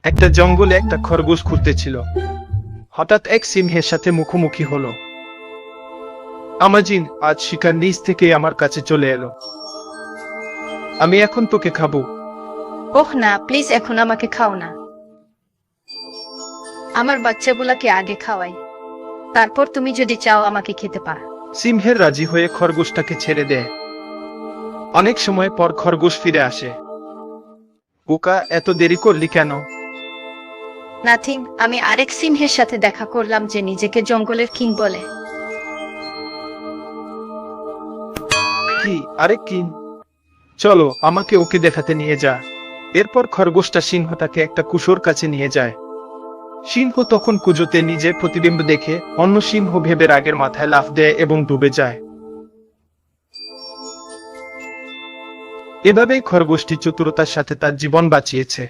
একটা জঙ্গলে একটা খরগোশ ঘুরতেছিল। হঠাৎ এক সিংহের সাথে মুখোমুখি হলো। আমাজিন, আজ শিকার নিজ থেকে আমার কাছে চলে এলো। আমি এখন তোকে খাবো। ওহ না, প্লিজ এখন আমাকে খাও না। আমার বাচ্চাগুলাকে আগে খাওয়াই, তারপর তুমি যদি চাও আমাকে খেতে পারো। সিংহের রাজি হয়ে খরগোশটাকে ছেড়ে দেয়। অনেক সময় পর খরগোশ ফিরে আসে। বোকা, এত দেরি করলি কেন? নাথিং, আমি আরেক সিংহের সাথে দেখা করলাম যে নিজেকে জঙ্গলের কিং বলে। কি? আরে কি? চলো, আমাকে ওকে দেখাতে নিয়ে যা। এরপর খরগোশটা সিংহটাকে একটা কুশোর কাছে নিয়ে যায়। সিংহ তখন কুজোতে নিজের প্রতিবিম্ব দেখে অন্য সিংহ ভেবে রাগের মাথায় লাফ দেয় এবং ডুবে যায়। এভাবেই খরগোশটি চতুরতার সাথে তার জীবন বাঁচিয়েছে।